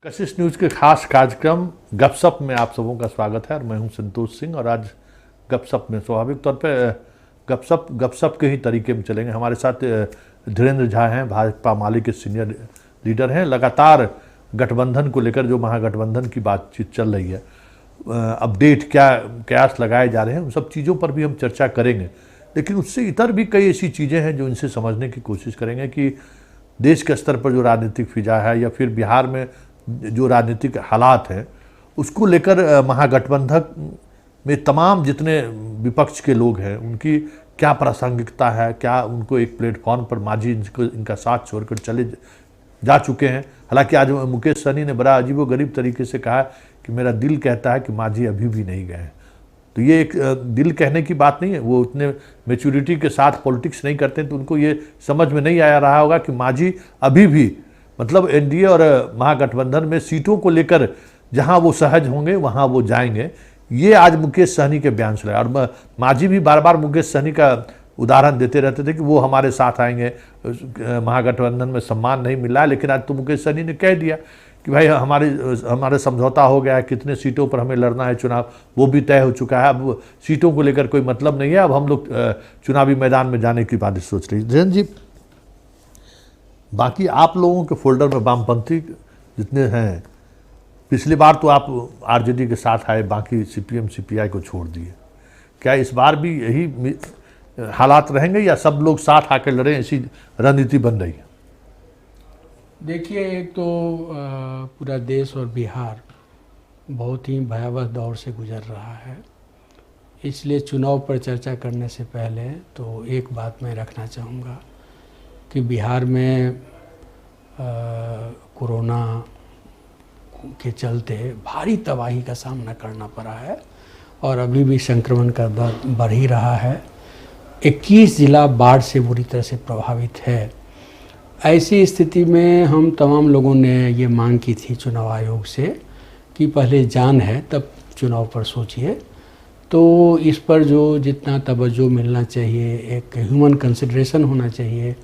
कशिश news के खास कार्यक्रम गपशप में आप सबों का स्वागत है और मैं हूं संतोष सिंह। और आज गपशप में स्वाभाविक तौर पे गपशप के ही तरीके में चलेंगे। हमारे साथ धीरेन्द्र झा हैं, भाजपा माले के सीनियर लीडर हैं। लगातार गठबंधन को लेकर जो महागठबंधन की बातचीत चल रही है, अपडेट क्या कयास लगाए जा रहे हैं, उन सब चीज़ों पर भी हम चर्चा करेंगे। लेकिन उससे इतर भी कई ऐसी चीज़ें हैं जो इनसे समझने की कोशिश करेंगे कि देश के स्तर पर जो राजनीतिक फिजा है या फिर बिहार में जो राजनीतिक हालात हैं उसको लेकर महागठबंधन में तमाम जितने विपक्ष के लोग हैं उनकी क्या प्रासंगिकता है, क्या उनको एक प्लेटफॉर्म पर मांझी इनका साथ छोड़कर चले जा चुके हैं। हालांकि आज मुकेश सहनी ने बड़ा अजीबोगरीब तरीके से कहा कि मेरा दिल कहता है कि मांझी अभी भी नहीं गए हैं। तो ये एक दिल कहने की बात नहीं है, वो उतने मैच्योरिटी के साथ पॉलिटिक्स नहीं करते, तो उनको ये समझ में नहीं आया रहा होगा कि मांझी अभी भी मतलब एनडीए और महागठबंधन में सीटों को लेकर जहां वो सहज होंगे वहां वो जाएंगे। ये आज मुकेश सहनी के बयान से, और मांझी भी बार बार मुकेश सहनी का उदाहरण देते रहते थे कि वो हमारे साथ आएंगे, महागठबंधन में सम्मान नहीं मिला है। लेकिन आज तो मुकेश सहनी ने कह दिया कि भाई हमारे समझौता हो गया है, कितने सीटों पर हमें लड़ना है चुनाव वो भी तय हो चुका है। अब सीटों को लेकर कोई मतलब नहीं है, अब हम लोग चुनावी मैदान में जाने की बात सोच रही है। जयंत जी, बाकी आप लोगों के फोल्डर में वामपंथी जितने हैं, पिछली बार तो आप आरजेडी के साथ आए, बाकी सीपीएम सीपीआई को छोड़ दिए। क्या इस बार भी यही हालात रहेंगे या सब लोग साथ आकर लड़ें, ऐसी रणनीति बन रही है? देखिए, एक तो पूरा देश और बिहार बहुत ही भयावह दौर से गुजर रहा है। इसलिए चुनाव पर चर्चा करने से पहले तो एक बात मैं रखना चाहूँगा कि बिहार में कोरोना के चलते भारी तबाही का सामना करना पड़ा है और अभी भी संक्रमण का दर बढ़ ही रहा है। 21 जिला बाढ़ से बुरी तरह से प्रभावित है। ऐसी स्थिति में हम तमाम लोगों ने ये मांग की थी चुनाव आयोग से कि पहले जान है तब चुनाव पर सोचिए। तो इस पर जो जितना तवज्जो मिलना चाहिए, एक ह्यूमन कंसिडरेशन होना चाहिए,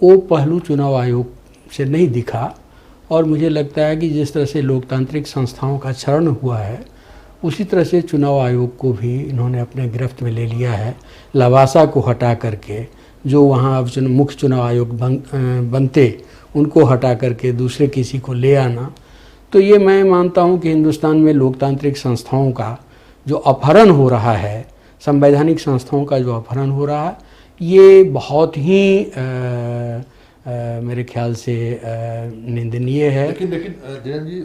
वो पहलू चुनाव आयोग से नहीं दिखा। और मुझे लगता है कि जिस तरह से लोकतांत्रिक संस्थाओं का क्षरण हुआ है, उसी तरह से चुनाव आयोग को भी इन्होंने अपने गिरफ्त में ले लिया है। लवासा को हटा करके जो वहाँ अब मुख्य चुनाव आयोग बनते उनको हटा करके दूसरे किसी को ले आना, तो ये मैं मानता हूँ कि हिंदुस्तान में लोकतांत्रिक संस्थाओं का जो अपहरण हो रहा है, संवैधानिक संस्थाओं का जो अपहरण हो रहा है, ये बहुत ही मेरे ख्याल से निंदनीय है। लेकिन जयंत जी,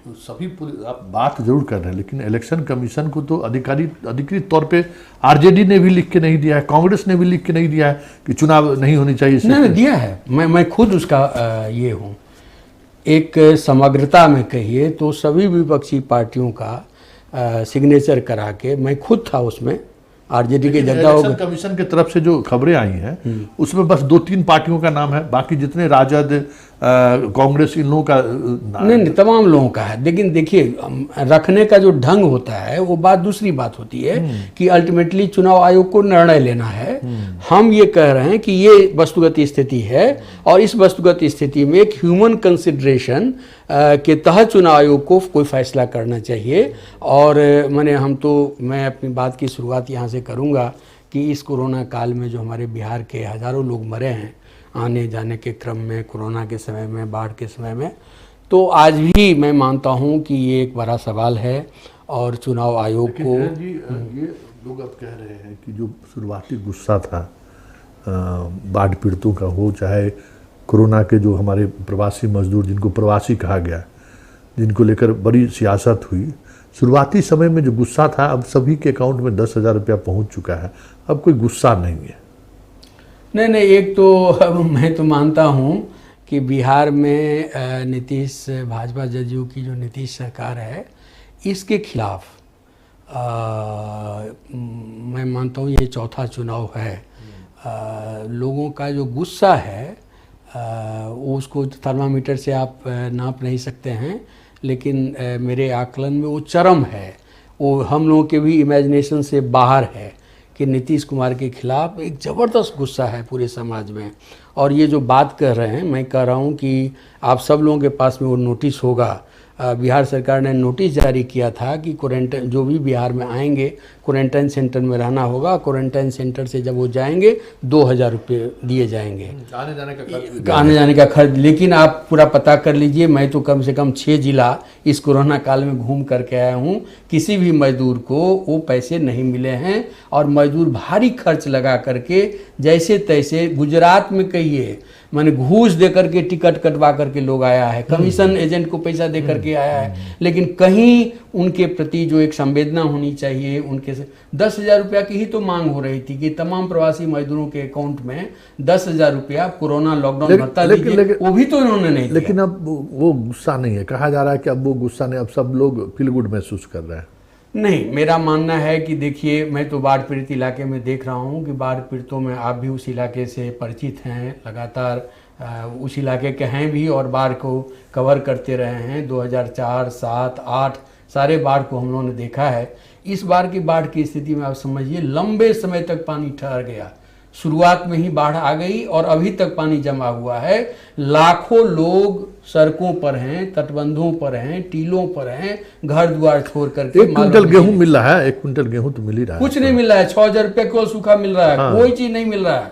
सभी आप बात जरूर कर रहे हैं, लेकिन इलेक्शन कमीशन को तो अधिकृत तौर पे आरजेडी ने भी लिख के नहीं दिया है, कांग्रेस ने भी लिख के नहीं दिया है कि चुनाव नहीं होनी चाहिए। नहीं दिया है, मैं खुद उसका ये हूँ। एक समग्रता में कहिए तो सभी विपक्षी पार्टियों का सिग्नेचर करा के मैं खुद था उसमें, आरजेडी के जगह इलेक्शन कमीशन की तरफ से जो खबरें आई हैं उसमें बस 2-3 पार्टियों का नाम है, बाकी जितने राजद कांग्रेस इन लोगों का नहीं, तमाम लोगों का है। लेकिन देखिए, रखने का जो ढंग होता है वो बात दूसरी बात होती है कि अल्टीमेटली चुनाव आयोग को निर्णय लेना है। हम ये कह रहे हैं कि ये वस्तुगत स्थिति है और इस वस्तुगत स्थिति में एक ह्यूमन कंसिडरेशन के तहत चुनाव आयोग को कोई फैसला करना चाहिए। और मैं अपनी बात की शुरुआत यहाँ से करूँगा कि इस कोरोना काल में जो हमारे बिहार के हज़ारों लोग मरे हैं आने जाने के क्रम में, कोरोना के समय में, बाढ़ के समय में, तो आज भी मैं मानता हूं कि ये एक बड़ा सवाल है और चुनाव आयोग को ये लोग अब कह रहे हैं कि जो शुरुआती गुस्सा था बाढ़ पीड़ितों का हो, चाहे कोरोना के जो हमारे प्रवासी मजदूर जिनको प्रवासी कहा गया, जिनको लेकर बड़ी सियासत हुई, शुरुआती समय में जो गुस्सा था अब सभी के अकाउंट में 10,000 रुपया पहुँच चुका है। अब कोई गुस्सा नहीं है। नहीं, एक तो मैं तो मानता हूँ कि बिहार में भाजपा जदयू की जो नीतीश सरकार है, इसके खिलाफ मैं मानता हूँ ये चौथा चुनाव है। लोगों का जो गुस्सा है उसको थर्मामीटर से आप नाप नहीं सकते हैं, लेकिन मेरे आकलन में वो चरम है। वो हम लोगों के भी इमेजिनेशन से बाहर है कि नीतीश कुमार के खिलाफ एक ज़बरदस्त गुस्सा है पूरे समाज में। और ये जो बात कह रहे हैं, मैं कह रहा हूँ कि आप सब लोगों के पास में वो नोटिस होगा। बिहार सरकार ने नोटिस जारी किया था कि क्वारंटाइन जो भी बिहार में आएंगे क्वारंटाइन सेंटर में रहना होगा। क्वारंटाइन सेंटर से जब वो जाएंगे 2,000 रुपये दिए जाएंगे आने जाने का खर्च। लेकिन आप पूरा पता कर लीजिए, मैं तो कम से कम 6 जिला इस कोरोना काल में घूम करके आया हूँ, किसी भी मजदूर को वो पैसे नहीं मिले हैं। और मजदूर भारी खर्च लगा करके जैसे तैसे, गुजरात में कहिए मैंने घूस दे करके टिकट कटवा करके लोग आया है, कमीशन एजेंट को पैसा दे करके आया है। लेकिन कहीं उनके प्रति जो एक संवेदना होनी चाहिए, उनके से 10,000 रुपया की ही तो मांग हो रही थी कि तमाम प्रवासी मजदूरों के अकाउंट में 10,000 रुपया कोरोना लॉकडाउन भत्ता दीजिए, वो भी तो इन्होंने नहीं दिया। लेकिन अब वो गुस्सा नहीं है, कहा जा रहा है कि अब वो गुस्सा नहीं, अब सब लोग फील गुड महसूस कर रहे हैं। नहीं, मेरा मानना है कि देखिए, मैं तो बाढ़ पीड़ित इलाके में देख रहा हूँ कि बाढ़ पीड़ितों में आप भी उस इलाके से परिचित हैं, लगातार उस इलाके के हैं भी और बाढ़ को कवर करते रहे हैं। 2004, 7, 8 सारे बाढ़ को हम लोगों ने देखा है। इस बार की बाढ़ की स्थिति में आप समझिए लंबे समय तक पानी ठहर गया, शुरुआत में ही बाढ़ आ गई और अभी तक पानी जमा हुआ है। लाखों लोग सड़कों पर हैं, तटबंधों पर हैं, टीलों पर हैं, घर द्वार छोड़ करके। 1 क्विंटल गेहूं मिल रहा है, 1 क्विंटल गेहूं तो मिल ही रहा है। कुछ नहीं मिल रहा है, 6,000 रुपये केवल सूखा मिल रहा है। कोई चीज नहीं मिल रहा है।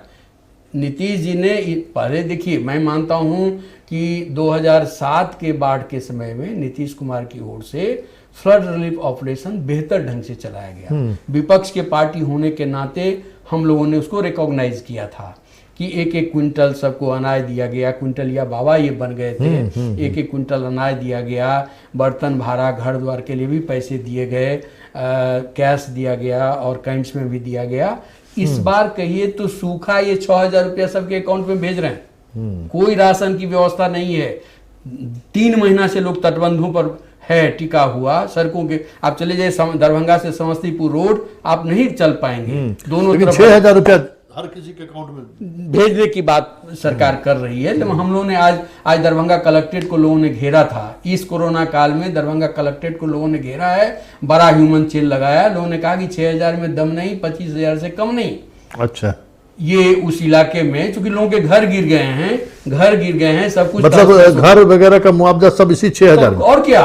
नीतीश जी ने पहले, देखिए, मैं मानता हूं कि 2007 के बाढ़ के समय में नीतीश कुमार की ओर से फ्लड रिलीफ ऑपरेशन बेहतर ढंग से चलाया गया। विपक्ष के पार्टी होने के नाते हम लोगों ने उसको रिकॉग्नाइज किया था कि 1-1 क्विंटल सबको अनाज दिया गया। क्विंटलिया बाबा ये बन गए थे। 1-1 क्विंटल अनाज दिया गया, बर्तन भाड़ा, घर द्वार के लिए भी पैसे दिए गए, कैश दिया गया और कैंप्स में भी दिया गया। इस बार कहिए तो सूखा ये 6,000 रुपया सबके अकाउंट में भेज रहे हैं। कोई राशन की व्यवस्था नहीं है। 3 महीना से लोग तटबंधों पर है टिका हुआ। सड़कों के आप चले जाए दरभंगा से समस्तीपुर रोड, आप नहीं चल पाएंगे। दोनों तरफ 6,000 रुपया हर किसी के अकाउंट में भेजने की बात सरकार कर रही है। तो हम लोगों ने आज दरभंगा कलेक्ट्रेट को लोगों ने घेरा था। इस कोरोना काल में दरभंगा कलेक्ट्रेट को लोगों ने घेरा है, बड़ा ह्यूमन चेन लगाया। लोगों ने कहा कि 6,000 में दम नहीं, 25,000 से कम नहीं। अच्छा, ये उस इलाके में चूंकि लोगों के घर गिर गए हैं, सब कुछ, मतलब घर वगैरह का मुआवजा सब इसी 6,000 में। और क्या।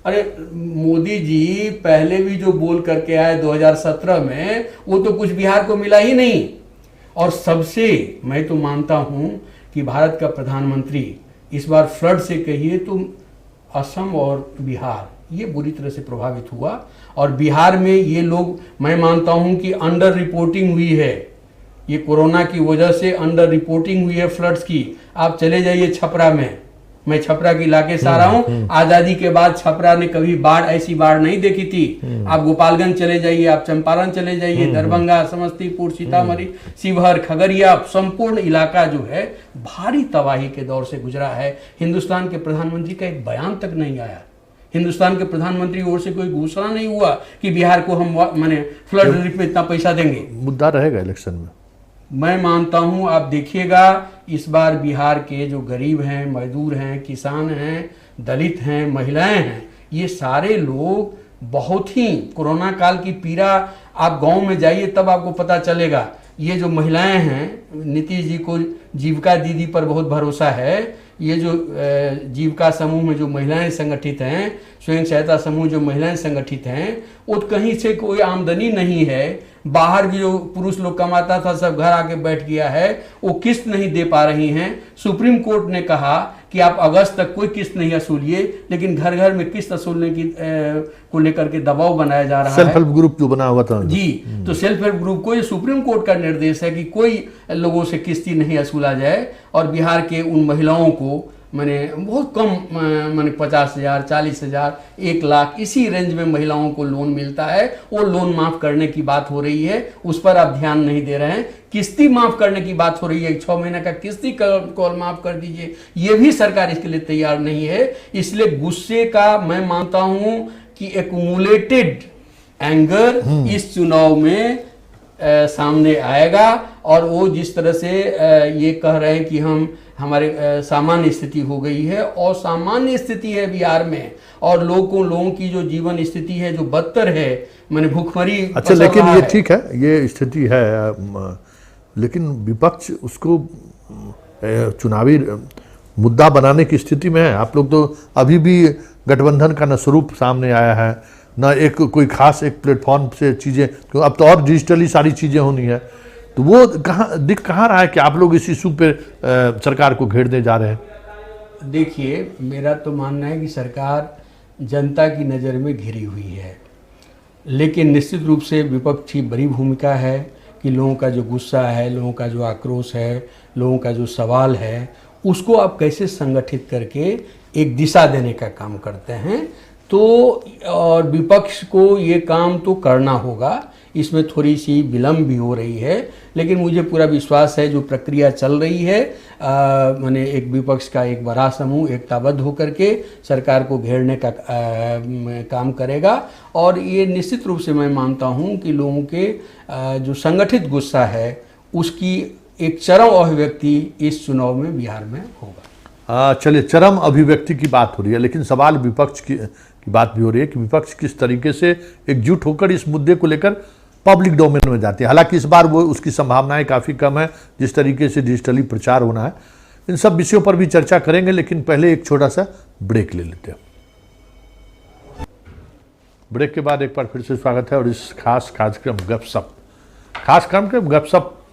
अरे मोदी जी पहले भी जो बोल करके आए 2017 में, वो तो कुछ बिहार को मिला ही नहीं। और सबसे मैं तो मानता हूं कि भारत का प्रधानमंत्री इस बार फ्लड से कहिए तो असम और बिहार ये बुरी तरह से प्रभावित हुआ। और बिहार में ये लोग, मैं मानता हूं कि अंडर रिपोर्टिंग हुई है। ये कोरोना की वजह से अंडर रिपोर्टिंग हुई है फ्लड्स की। आप चले जाइए छपरा में, मैं छपरा के इलाके से आ रहा हूँ। आजादी के बाद छपरा ने कभी ऐसी बाढ़ नहीं देखी थी। आप गोपालगंज चले जाइए, आप चंपारण चले जाइए, दरभंगा, समस्तीपुर, सीतामढ़ी, शिवहर, खगड़िया, संपूर्ण इलाका जो है भारी तबाही के दौर से गुजरा है। हिंदुस्तान के प्रधानमंत्री का एक बयान तक नहीं आया। हिंदुस्तान के प्रधानमंत्री ओर से कोई घोषणा नहीं हुआ कि बिहार को हम माने फ्लड रिलीफ में इतना पैसा देंगे। मुद्दा रहेगा इलेक्शन में। मैं मानता हूं, आप देखिएगा इस बार बिहार के जो गरीब हैं, मजदूर हैं, किसान हैं, दलित हैं, महिलाएं हैं, ये सारे लोग बहुत ही कोरोना काल की पीड़ा, आप गांव में जाइए तब आपको पता चलेगा। ये जो महिलाएं हैं, नीतीश जी को जीविका दीदी पर बहुत भरोसा है। ये जो जीविका समूह में जो महिलाएं संगठित हैं, स्वयं सहायता समूह जो महिलाएं संगठित हैं, वो कहीं से कोई आमदनी नहीं है। बाहर भी जो पुरुष लोग कमाता था सब घर आके बैठ गया है, वो किस्त नहीं दे पा रही हैं। सुप्रीम कोर्ट ने कहा कि आप अगस्त तक कोई किस्त नहीं वसूलिए, लेकिन घर घर में किस्त वसूलने की को लेकर के दबाव बनाया जा रहा है। सेल्फ हेल्प ग्रुप जो बना हुआ था जी, तो सेल्फ हेल्प ग्रुप को ये सुप्रीम कोर्ट का निर्देश है कि कोई लोगों से किस्ती नहीं वसूला जाए। और बिहार के उन महिलाओं को मैंने बहुत कम, मैंने 50,000, 40,000, 1 लाख इसी रेंज में महिलाओं को लोन मिलता है। वो लोन माफ करने की बात हो रही है, उस पर आप ध्यान नहीं दे रहे हैं। किस्ती माफ करने की बात हो रही है, 6 महीने का किस्ती कॉल माफ कर दीजिए, ये भी सरकार इसके लिए तैयार नहीं है। इसलिए गुस्से का मैं मानता हूं कि एक्यूमुलेटेड एंगर इस चुनाव में सामने आएगा। और वो जिस तरह से ये कह रहे हैं कि हम हमारे सामान्य स्थिति हो गई है और सामान्य स्थिति है बिहार में, और लोगों की जो जीवन स्थिति है जो बदतर है, मैंने भूखमरी अच्छा, लेकिन ये ठीक है, ये स्थिति है, लेकिन विपक्ष उसको चुनावी मुद्दा बनाने की स्थिति में है। आप लोग तो अभी भी गठबंधन का न स्वरूप सामने आया है, न एक कोई खास एक प्लेटफॉर्म से चीज़ें, क्योंकि अब तो और डिजिटली सारी चीज़ें होनी है, तो वो दिख कहाँ रहा है कि आप लोग इस इशू पे सरकार को घेरने जा रहे हैं? देखिए, मेरा तो मानना है कि सरकार जनता की नज़र में घिरी हुई है, लेकिन निश्चित रूप से विपक्ष की बड़ी भूमिका है कि लोगों का जो गुस्सा है, लोगों का जो आक्रोश है, लोगों का जो सवाल है, उसको आप कैसे संगठित करके एक दिशा देने का काम करते हैं। तो और विपक्ष को ये काम तो करना होगा, इसमें थोड़ी सी विलम्ब भी हो रही है, लेकिन मुझे पूरा विश्वास है जो प्रक्रिया चल रही है, मैंने एक विपक्ष का एक बड़ा समूह एकताबद्ध होकर के सरकार को घेरने का काम करेगा, और ये निश्चित रूप से मैं मानता हूँ कि लोगों के जो संगठित गुस्सा है उसकी एक चरम अभिव्यक्ति इस चुनाव में बिहार में होगा। चलिए, चरम अभिव्यक्ति की बात हो रही है, लेकिन सवाल विपक्ष की बात भी हो रही है कि विपक्ष किस तरीके से एकजुट होकर इस मुद्दे को लेकर पब्लिक डोमेन में जाती है। हालांकि इस बार वो उसकी संभावनाएं काफ़ी कम है, जिस तरीके से डिजिटली प्रचार होना है। इन सब विषयों पर भी चर्चा करेंगे, लेकिन पहले एक छोटा सा ब्रेक ले लेते हैं। ब्रेक के बाद एक बार फिर से स्वागत है, और इस खास कार्यक्रम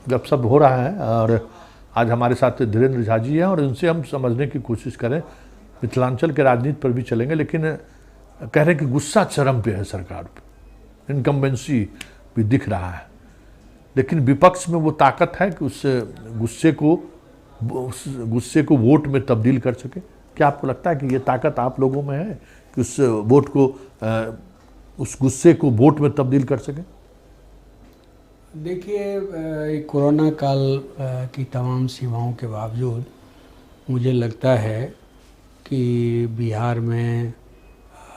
गपशप हो रहा है, और आज हमारे साथ धीरेन्द्र झा जी हैं, और इनसे हम समझने की कोशिश करें, मिथिलांचल के राजनीति पर भी चलेंगे, लेकिन कह रहे हैं कि गुस्सा चरम पे है सरकार पे, इनकम्बेंसी भी दिख रहा है, लेकिन विपक्ष में वो ताकत है कि उस गुस्से को वोट में तब्दील कर सके। क्या आपको लगता है कि ये ताकत आप लोगों में है कि उस गुस्से को वोट में तब्दील कर सके? देखिए, कोरोना काल की तमाम सीमाओं के बावजूद मुझे लगता है कि बिहार में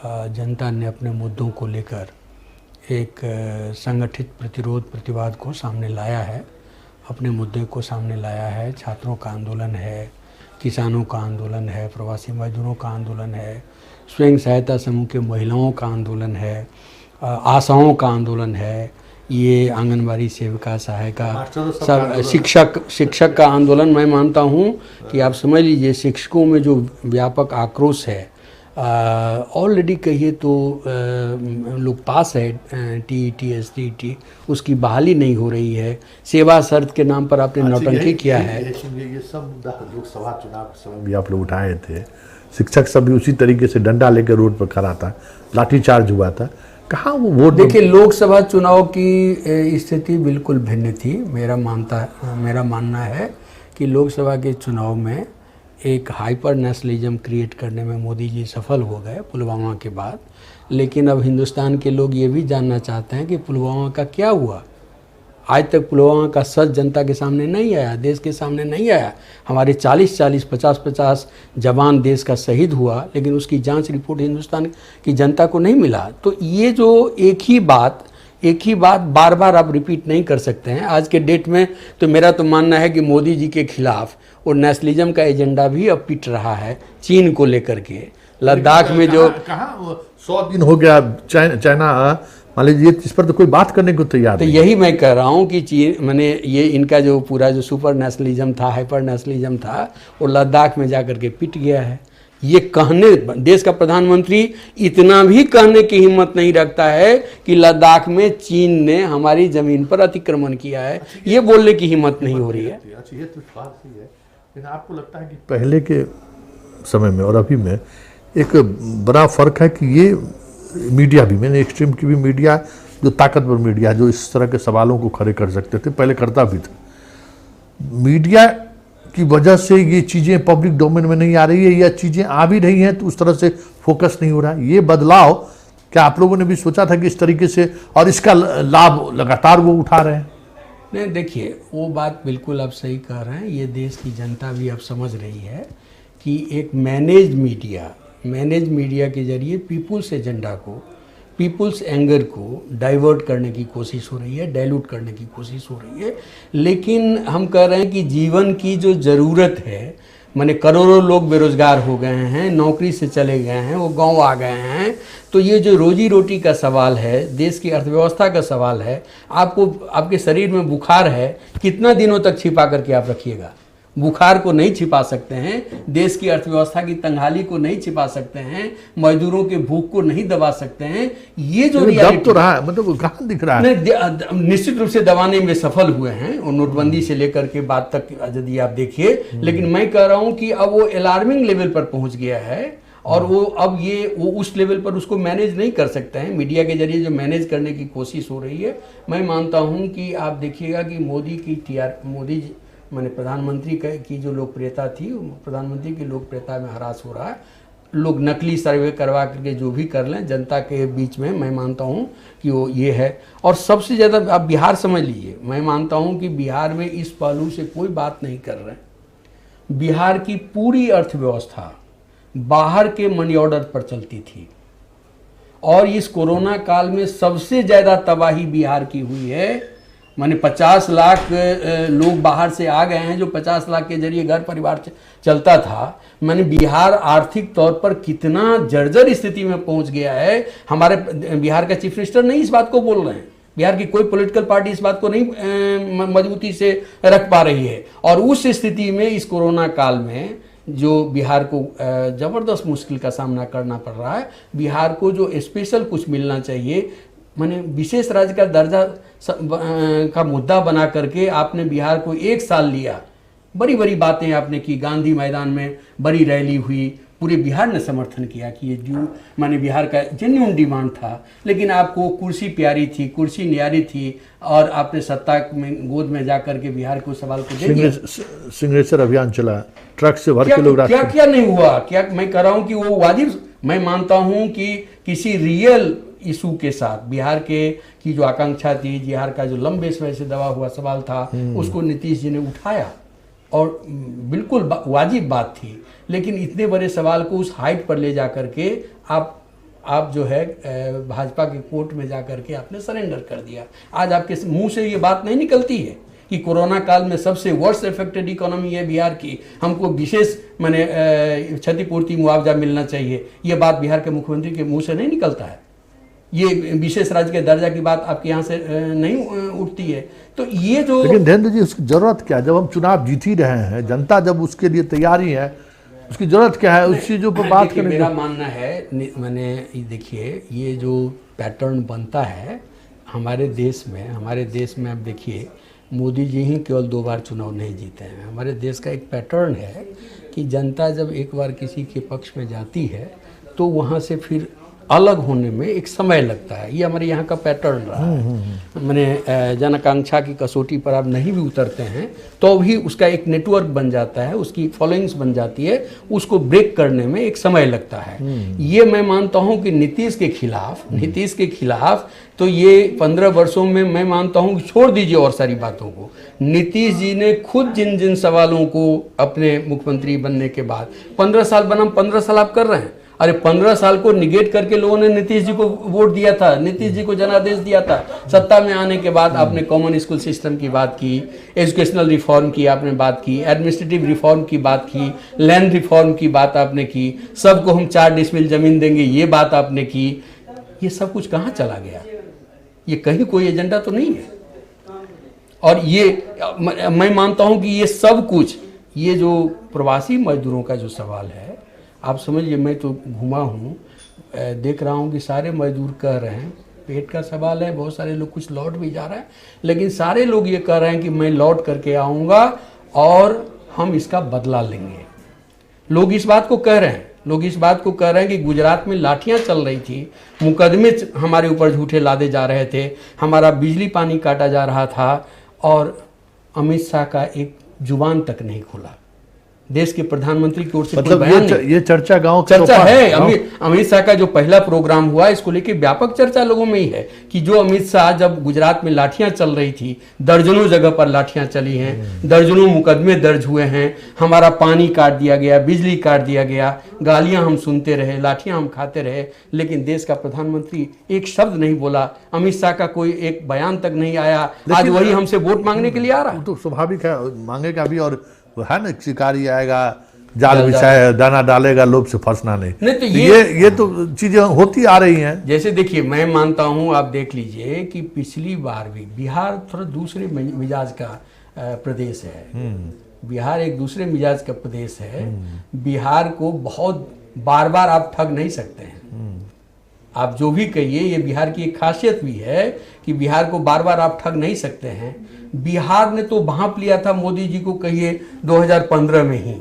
जनता ने अपने मुद्दों को लेकर एक संगठित प्रतिवाद को सामने लाया है, अपने मुद्दे को सामने लाया है। छात्रों का आंदोलन है, किसानों का आंदोलन है, प्रवासी मजदूरों का आंदोलन है, स्वयं सहायता समूह के महिलाओं का आंदोलन है, आशाओं का आंदोलन है, ये आंगनबाड़ी सेविका, सहायिका, सब शिक्षक का आंदोलन। मैं मानता हूँ कि आप समझ लीजिए, शिक्षकों में जो व्यापक आक्रोश है, ऑलरेडी कहिए तो लोग पास है टीईटी, एसटीईटी, उसकी बहाली नहीं हो रही है। सेवा शर्त के नाम पर आपने नौटंकी किया है। ये सब मुद्दा लोकसभा चुनाव के समय भी आप लोग उठाए थे। शिक्षक सब भी उसी तरीके से डंडा लेकर रोड पर खड़ा था, लाठीचार्ज हुआ था। कहाँ वो वोट? देखिए, लोकसभा चुनाव की स्थिति बिल्कुल भिन्न थी। मेरा मानना है कि लोकसभा के चुनाव में एक हाइपर नेशनलिज्म क्रिएट करने में मोदी जी सफल हो गए पुलवामा के बाद, लेकिन अब हिंदुस्तान के लोग ये भी जानना चाहते हैं कि पुलवामा का क्या हुआ। आज तक पुलवामा का सच जनता के सामने नहीं आया, देश के सामने नहीं आया। हमारे 40-40, 50-50 जवान देश का शहीद हुआ, लेकिन उसकी जांच रिपोर्ट हिंदुस्तान की जनता को नहीं मिला। तो ये जो एक ही बात बार बार आप रिपीट नहीं कर सकते हैं आज के डेट में। तो मेरा तो मानना है कि मोदी जी के खिलाफ और नेशनलिज्म का एजेंडा भी अब पिट रहा है, चीन को लेकर के। लद्दाख में जो 100 दिन हो गया, चाइना मान लीजिए, इस पर तो कोई बात करने को तैयार नहीं। तो यही मैं कह रहा हूँ कि चीन, मैंने ये इनका जो पूरा जो सुपर नेशनलिज्म था, हाइपर नेशनलिज्म था, वो लद्दाख में जाकर के पिट गया है। ये कहने, देश का प्रधानमंत्री इतना भी कहने की हिम्मत नहीं रखता है कि लद्दाख में चीन ने हमारी जमीन पर अतिक्रमण किया है, ये बोलने की हिम्मत नहीं हो रही है। अच्छा, ये तो बात ही है, लेकिन आपको लगता है कि पहले के समय में और अभी में एक बड़ा फर्क है कि ये मीडिया भी, मैंने एक्सट्रीम की भी मीडिया, जो ताकतवर मीडिया जो इस तरह के सवालों को खड़े कर सकते थे, पहले करता भी था। मीडिया की वजह से ये चीज़ें पब्लिक डोमेन में नहीं आ रही है, या चीज़ें आ भी रही हैं तो उस तरह से फोकस नहीं हो रहा है। ये बदलाव क्या आप लोगों ने भी सोचा था कि इस तरीके से, और इसका लाभ लगातार वो उठा रहे हैं? नहीं, देखिए, वो बात बिल्कुल आप सही कह रहे हैं। ये देश की जनता भी अब समझ रही है कि एक मैनेज मीडिया के जरिए पीपुल्स एजेंडा को, पीपुल्स एंगर को डाइवर्ट करने की कोशिश हो रही है, डाइल्यूट करने की कोशिश हो रही है। लेकिन हम कह रहे हैं कि जीवन की जो ज़रूरत है माने करोड़ों लोग बेरोजगार हो गए हैं, नौकरी से चले गए हैं, वो गांव आ गए हैं। तो ये जो रोजी रोटी का सवाल है, देश की अर्थव्यवस्था का सवाल है, आपको आपके शरीर में बुखार है, कितना दिनों तक छिपा करके आप रखिएगा? बुखार को नहीं छिपा सकते हैं, देश की अर्थव्यवस्था की तंगहाली को नहीं छिपा सकते हैं, मजदूरों के भूख को नहीं दबा सकते हैं। ये जो दब तो रहा है, मतलब कहाँ दिख रहा है? निश्चित रूप से दबाने में सफल हुए हैं, और नोटबंदी से लेकर के बाद तक यदि आप देखिए। लेकिन मैं कह रहा हूं कि अब वो अलार्मिंग लेवल पर पहुंच गया है, और वो अब वो उस लेवल पर उसको मैनेज नहीं कर सकते हैं। मीडिया के जरिए जो मैनेज करने की कोशिश हो रही है, मैं मानता हूं कि आप देखिएगा कि मोदी माने प्रधानमंत्री की जो लोकप्रियता थी, प्रधानमंत्री की लोकप्रियता में ह्रास हो रहा है। लोग नकली सर्वे करवा करके जो भी कर लें जनता के बीच में, मैं मानता हूं कि वो ये है। और सबसे ज़्यादा आप बिहार समझ लीजिए, मैं मानता हूं कि बिहार में इस पहलू से कोई बात नहीं कर रहे हैं। बिहार की पूरी अर्थव्यवस्था बाहर के मनी ऑर्डर पर चलती थी, और इस कोरोना काल में सबसे ज़्यादा तबाही बिहार की हुई है। माने 50 लाख लोग बाहर से आ गए हैं, जो 50 लाख के जरिए घर परिवार चलता था। माने बिहार आर्थिक तौर पर कितना जर्जर स्थिति में पहुंच गया है। हमारे बिहार का चीफ मिनिस्टर नहीं इस बात को बोल रहे हैं, बिहार की कोई पॉलिटिकल पार्टी इस बात को नहीं मजबूती से रख पा रही है। और उस स्थिति में इस कोरोना काल में जो बिहार को ज़बरदस्त मुश्किल का सामना करना पड़ रहा है, बिहार को जो स्पेशल कुछ मिलना चाहिए, माने विशेष राज्य का दर्जा का मुद्दा बना करके आपने बिहार को 1 साल लिया, बड़ी बड़ी बातें आपने की, गांधी मैदान में बड़ी रैली हुई, पूरे बिहार ने समर्थन किया कि ये माने बिहार का जेन्युइन डिमांड था। लेकिन आपको कुर्सी प्यारी थी, कुर्सी न्यारी थी, और आपने सत्ता में गोद में जाकर के बिहार को सवाल को दे दिया। सिग्नेचर अभियान चला, ट्रक से भर के लोग क्या क्या नहीं हुआ? क्या मैं कह रहा हूं कि वो वाजिब, मैं मानता हूं कि किसी रियल इशू के साथ बिहार की जो आकांक्षा थी, बिहार का जो लंबे समय से दबा हुआ सवाल था, उसको नीतीश जी ने उठाया, और बिल्कुल वाजिब बात थी। लेकिन इतने बड़े सवाल को उस हाइट पर ले जा करके आप जो है भाजपा के कोर्ट में जा करके आपने सरेंडर कर दिया। आज आपके मुंह से ये बात नहीं निकलती है कि कोरोना काल में सबसे वर्स्ट इफेक्टेड इकोनॉमी है बिहार की, हमको विशेष माने क्षतिपूर्ति मुआवजा मिलना चाहिए। ये बात बिहार के मुख्यमंत्री के मुंह से नहीं निकलता है। ये विशेष राज्य के दर्जा की बात आपके यहाँ से नहीं उठती है। तो ये जो, लेकिन धीरेन्द्र जी, उसकी जरूरत क्या? जब हम चुनाव जीत ही रहे हैं, जनता जब उसके लिए तैयारी है, उसकी जरूरत क्या है उस चीज़ों पर बात करने? मेरा मानना है, मैंने देखिए, ये जो पैटर्न बनता है हमारे देश में आप देखिए, मोदी जी ही केवल 2 बार चुनाव नहीं जीते हैं। हमारे देश का एक पैटर्न है कि जनता जब एक बार किसी के पक्ष में जाती है तो वहाँ से फिर अलग होने में एक समय लगता है। ये हमारे यहाँ का पैटर्न रहा है। मैंने जन आकांक्षा की कसौटी पर आप नहीं भी उतरते हैं तो भी उसका एक नेटवर्क बन जाता है, उसकी फॉलोइंग्स बन जाती है, उसको ब्रेक करने में एक समय लगता है। ये मैं मानता हूँ कि नीतीश के खिलाफ तो ये 15 वर्षों में मैं मानता हूँ कि छोड़ दीजिए और सारी बातों को, नीतीश जी ने खुद जिन सवालों को अपने मुख्यमंत्री बनने के बाद 15 साल बनाम 15 साल आप कर रहे हैं। अरे 15 साल को निगेट करके लोगों ने नीतीश जी को वोट दिया था, नीतीश जी को जनादेश दिया था। सत्ता में आने के बाद आपने कॉमन स्कूल सिस्टम की बात की, एजुकेशनल रिफॉर्म की आपने बात की, एडमिनिस्ट्रेटिव रिफॉर्म की बात की, लैंड रिफॉर्म की बात आपने की, सबको हम 4 डिसमिल जमीन देंगे ये बात आपने की। ये सब कुछ कहाँ चला गया? ये कहीं कोई एजेंडा तो नहीं है। और ये मैं मानता हूँ कि ये सब कुछ, ये जो प्रवासी मजदूरों का जो सवाल है, आप समझिए, मैं तो घुमा हूँ, देख रहा हूँ कि सारे मजदूर कह रहे हैं पेट का सवाल है, बहुत सारे लोग कुछ लौट भी जा रहे हैं, लेकिन सारे लोग ये कह रहे हैं कि मैं लौट करके आऊँगा और हम इसका बदला लेंगे। लोग इस बात को कह रहे हैं कि गुजरात में लाठियाँ चल रही थी, मुकदमे हमारे ऊपर झूठे लादे जा रहे थे, हमारा बिजली पानी काटा जा रहा था, और अमित शाह का एक जुबान तक नहीं खुला। देश के प्रधानमंत्री की ओर से मतलब ये चर्चा है। अमित शाह का जो पहला प्रोग्राम हुआ, इसको लेके व्यापक चर्चा लोगों में ही है कि जो अमित शाह जब गुजरात में लाठियां चल रही थी, दर्जनों जगह पर लाठियां चली हैं, दर्जनों मुकदमे दर्ज हुए हैं, हमारा पानी काट दिया गया, बिजली काट दिया गया, गालियां हम सुनते रहे, लाठियां हम खाते रहे, लेकिन देश का प्रधानमंत्री एक शब्द नहीं बोला। अमित शाह का कोई एक बयान तक नहीं आया। आज वही हमसे वोट मांगने के लिए आ रहा है। तो स्वाभाविक है, मांगेगा भी। और है ना, शिकारी आएगा, जाल बिछाए दाना डालेगा लोभ से फंसना नहीं। नहीं तो ये तो चीजें होती आ रही हैं। जैसे देखिए, मैं मानता हूं, आप देख लीजिए कि पिछली बार भी बिहार थोड़ा दूसरे मिजाज का प्रदेश है। बिहार एक दूसरे मिजाज का प्रदेश है। बिहार को बहुत बार बार आप ठग नहीं सकते हैं। आप जो भी कहिए, ये बिहार की एक खासियत भी है कि बिहार को बार बार आप ठग नहीं सकते हैं। बिहार ने तो भांप लिया था मोदी जी को, कहिए 2015 में ही,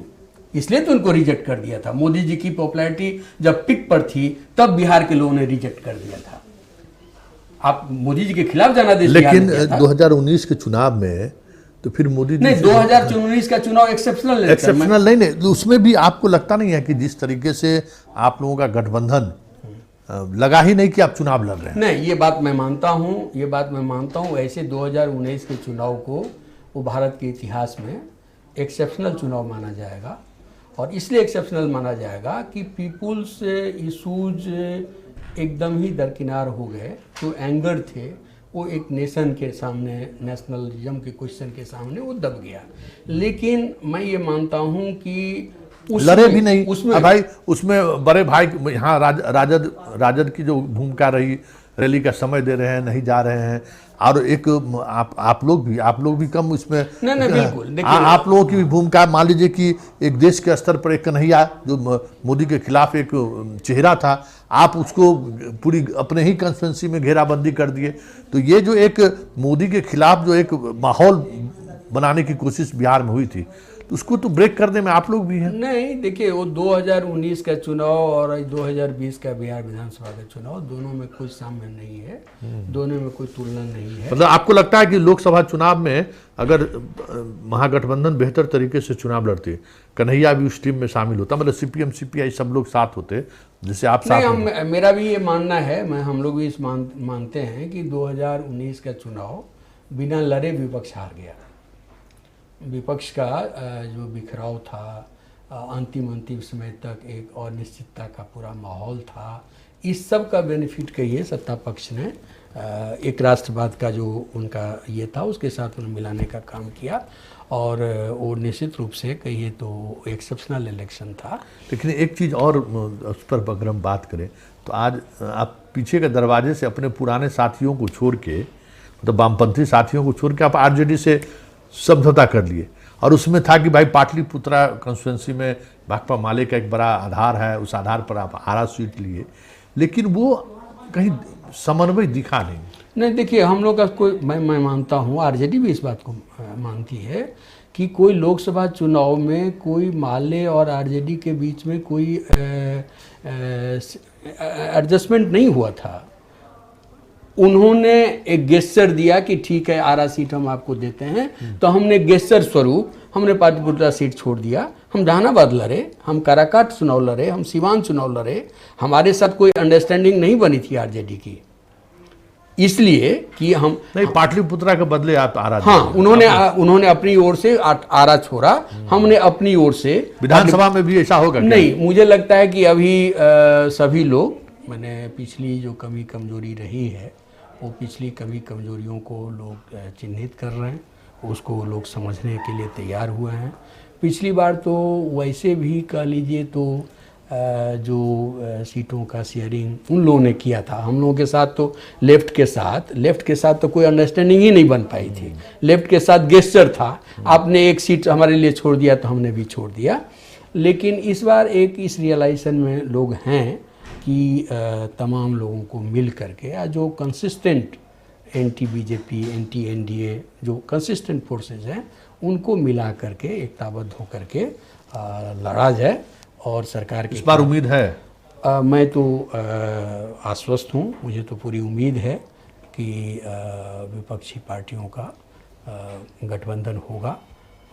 इसलिए तो उनको रिजेक्ट कर दिया था। मोदी जी की पॉपुलैरिटी जब पिक पर थी तब बिहार के लोगों ने रिजेक्ट कर दिया था। आप मोदी जी के खिलाफ जनादेश लेकिन 2019 के चुनाव में तो फिर मोदी नहीं, 2019 का चुनाव एक्सेप्शनल नहीं, उसमें भी आपको लगता नहीं है कि जिस तरीके से आप लोगों का गठबंधन लगा ही नहीं कि आप चुनाव लड़ रहे हैं? नहीं, ये बात मैं मानता हूँ। ऐसे 2019 के चुनाव को वो भारत के इतिहास में एक्सेप्शनल चुनाव माना जाएगा। और इसलिए एक्सेप्शनल माना जाएगा कि पीपुल्स इशूज एकदम ही दरकिनार हो गए। जो एंगर थे वो एक नेशन के सामने, नेशनलिज्म के क्वेश्चन के सामने वो दब गया। लेकिन मैं ये मानता हूँ कि लड़े भी नहीं उसमें भाई, उसमें बड़े भाई यहाँ राजद की जो भूमिका रही, रैली का समय दे रहे हैं, नहीं जा रहे हैं। और एक आप लोग भी कम इसमें नहीं बिल्कुल। आप लोगों की भी भूमिका, मान लीजिए कि एक देश के स्तर पर एक कन्हैया जो मोदी के खिलाफ एक चेहरा था, आप उसको पूरी अपने ही कंस्टिट्यूंसी में घेराबंदी कर दिए। तो ये जो एक मोदी के खिलाफ जो एक माहौल बनाने की कोशिश बिहार में हुई थी, तो उसको तो ब्रेक करने में आप लोग भी हैं। नहीं देखिए, वो 2019 का चुनाव और 2020 का बिहार विधानसभा का चुनाव, दोनों में कोई साम्य नहीं है, दोनों में कोई तुलना नहीं है। मतलब आपको लगता है कि लोकसभा चुनाव में अगर महागठबंधन बेहतर तरीके से चुनाव लड़ती, कन्हैया भी उस टीम में शामिल होता, मतलब सीपीएम सीपीआई सब लोग साथ होते, जैसे आप साथ? मेरा भी ये मानना है, हम लोग भी इस मानते हैं कि 2019 का चुनाव बिना लड़े विपक्ष हार गया। विपक्ष का जो बिखराव था, अंतिम समय तक एक अनिश्चितता का पूरा माहौल था, इस सब का बेनिफिट कहिए सत्ता पक्ष ने एक राष्ट्रवाद का जो उनका ये था उसके साथ उन्हें मिलाने का काम किया। और वो निश्चित रूप से कहिए तो एक्सेप्शनल इलेक्शन था। लेकिन एक चीज़ और उस पर अगर हम बात करें तो आज आप पीछे के दरवाजे से अपने पुराने साथियों को छोड़ के, मतलब वामपंथी साथियों को छोड़ के आप आरजेडी से समझौता कर लिए। और उसमें था कि भाई पाटलिपुत्रा कंस्टिट्यूंसी में भाकपा माले का एक बड़ा आधार है, उस आधार पर आप आरा सीट लिए, लेकिन वो कहीं समन्वय दिखा नहीं। देखिए, हम लोग का कोई, मैं मानता हूँ, आरजेडी भी इस बात को मानती है कि कोई लोकसभा चुनाव में कोई माले और आरजेडी के बीच में कोई एडजस्टमेंट नहीं हुआ था। उन्होंने एक गेस्चर दिया कि ठीक है, आरा सीट हम आपको देते हैं, तो हमने गेस्चर स्वरूप हमने पाटलिपुत्रा सीट छोड़ दिया। हम जहानाबाद लड़े, हम काराकाट चुनाव लड़े, हम सिवान चुनाव लड़े। हमारे साथ कोई अंडरस्टैंडिंग नहीं बनी थी आरजेडी की, इसलिए कि हम नहीं, पाटलिपुत्रा के बदले आप आरा। हाँ, उन्होंने अपनी ओर से आरा छोड़ा, हमने अपनी ओर से। विधानसभा में भी ऐसा होगा? नहीं, मुझे लगता है कि अभी सभी लोग, मैंने पिछली जो कमी कमजोरी रही है वो पिछली कमी कमजोरियों को लोग चिन्हित कर रहे हैं, उसको लोग समझने के लिए तैयार हुए हैं। पिछली बार तो वैसे भी कह लीजिए तो जो सीटों का शेयरिंग उन लोगों ने किया था, हम लोगों के साथ तो लेफ्ट के साथ तो कोई अंडरस्टैंडिंग ही नहीं बन पाई थी। लेफ्ट के साथ गेस्चर था, आपने एक सीट हमारे लिए छोड़ दिया तो हमने भी छोड़ दिया। लेकिन इस बार एक इस रियलाइजेशन में लोग हैं कि तमाम लोगों को मिल करके जो consistent anti BJP, anti NDA जो कंसिस्टेंट फोर्सेस हैं, उनको मिला करके एकताबद्ध होकर के लड़ा जाए और सरकार की। इस बार उम्मीद है? मैं तो आश्वस्त हूँ, मुझे तो पूरी उम्मीद है कि विपक्षी पार्टियों का गठबंधन होगा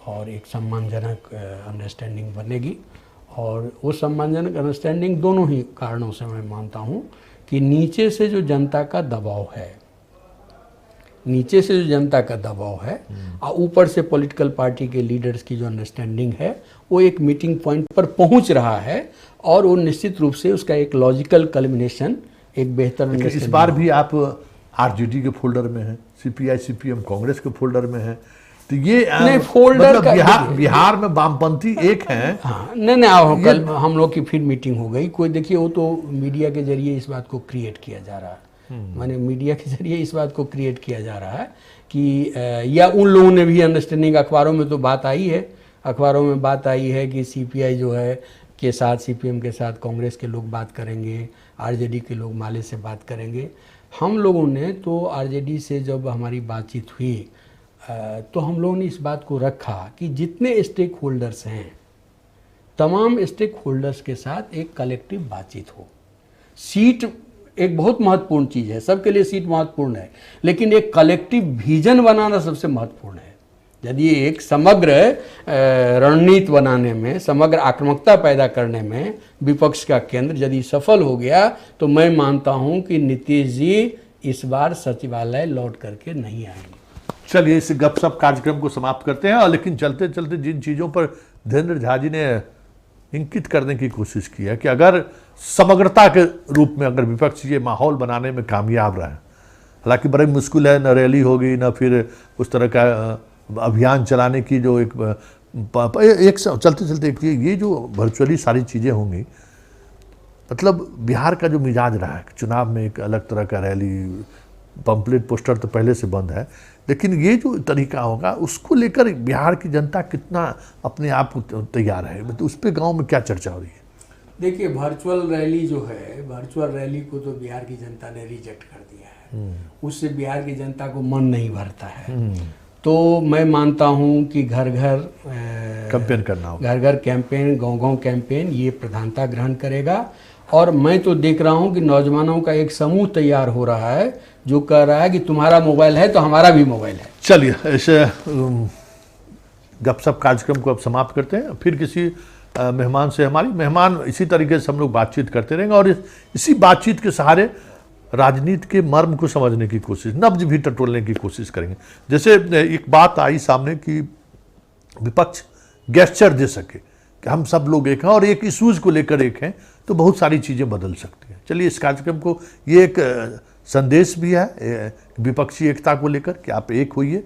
और एक सम्मानजनक अंडरस्टैंडिंग बनेगी। और वो सम्मानजनक अंडरस्टैंडिंग दोनों ही कारणों से मैं मानता हूँ कि नीचे से जो जनता का दबाव है, और ऊपर से पॉलिटिकल पार्टी के लीडर्स की जो अंडरस्टैंडिंग है, वो एक मीटिंग पॉइंट पर पहुंच रहा है और वो निश्चित रूप से उसका एक लॉजिकल कल्मिनेशन, एक बेहतर। इस बार भी आप आरजेडी के फोल्डर में हैं, सीपीआई सीपीएम कांग्रेस के फोल्डर में हैं, तो ये नहीं, फोल्डर मतलब का बिहार में वामपंथी एक हैं। हाँ, नहीं आओ, कल हम लोग की फिर मीटिंग हो गई। कोई देखिए, वो तो मीडिया के जरिए इस बात को क्रिएट किया जा रहा है, माने मीडिया के जरिए इस बात को क्रिएट किया जा रहा है कि या उन लोगों ने भी अंडरस्टैंडिंग, अखबारों में तो बात आई है, अखबारों में बात आई है कि सीपीआई जो है के साथ, सीपीएम के साथ कांग्रेस के लोग बात करेंगे, आरजेडी के लोग माले से बात करेंगे। हम लोगों ने तो आरजेडी से जब हमारी बातचीत हुई तो हम लोगों ने इस बात को रखा कि जितने स्टेक होल्डर्स हैं, तमाम स्टेक होल्डर्स के साथ एक कलेक्टिव बातचीत हो। सीट एक बहुत महत्वपूर्ण चीज़ है, सबके लिए सीट महत्वपूर्ण है, लेकिन एक कलेक्टिव विजन बनाना सबसे महत्वपूर्ण है। यदि एक समग्र रणनीति बनाने में, समग्र आक्रामकता पैदा करने में विपक्ष का केंद्र यदि सफल हो गया, तो मैं मानता हूं कि नीतीश जी इस बार सचिवालय लौट करके नहीं आएंगे। चलिए इस गपशप कार्यक्रम को समाप्त करते हैं। और लेकिन चलते चलते जिन चीज़ों पर धीरेन्द्र झा जी ने इंकित करने की कोशिश की है कि अगर समग्रता के रूप में अगर विपक्ष ये माहौल बनाने में कामयाब रहे, हालांकि बड़ी मुश्किल है, न रैली होगी न फिर उस तरह का अभियान चलाने की जो एक चलते चलते ये जो वर्चुअली सारी चीज़ें होंगी, मतलब बिहार का जो मिजाज रहा है चुनाव में, एक अलग तरह का रैली, पंपलेट पोस्टर तो पहले से बंद है, लेकिन ये जो तरीका होगा उसको लेकर बिहार की जनता कितना अपने आप को तैयार है, मतलब उस पर गाँव में क्या चर्चा हो रही है? देखिए, वर्चुअल रैली जो है, वर्चुअल रैली को तो बिहार की जनता ने रिजेक्ट कर दिया है, उससे बिहार की जनता को मन नहीं भरता है। तो मैं मानता हूं कि घर घर कैंपेन करना होगा, घर घर कैंपेन, गांव गांव कैंपेन, ये प्रधानता ग्रहण करेगा। और मैं तो देख रहा हूं कि नौजवानों का एक समूह तैयार हो रहा है जो कह रहा है कि तुम्हारा मोबाइल है तो हमारा भी मोबाइल है। चलिए ऐसे गपशप कार्यक्रम को अब समाप्त करते हैं। फिर किसी मेहमान से, हमारी मेहमान इसी तरीके से हम लोग बातचीत करते रहेंगे और इसी बातचीत के सहारे राजनीति के मर्म को समझने की कोशिश, नब्ज भी टटोलने की कोशिश करेंगे। जैसे एक बात आई सामने कि विपक्ष गेस्चर दे सके कि हम सब लोग एक हैं और एक इशूज़ को लेकर एक हैं, तो बहुत सारी चीज़ें बदल सकती हैं। चलिए इस कार्यक्रम को, ये एक संदेश भी है विपक्षी एकता को लेकर कि आप एक होइए,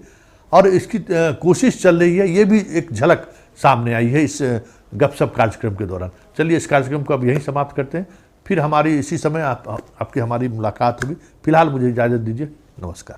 और इसकी कोशिश चल रही है, ये भी एक झलक सामने आई है इस गपशप कार्यक्रम के दौरान। चलिए इस कार्यक्रम को अब यहीं समाप्त करते हैं, फिर हमारी इसी समय आपकी हमारी मुलाकात होगी। फिलहाल मुझे इजाज़त दीजिए, नमस्कार।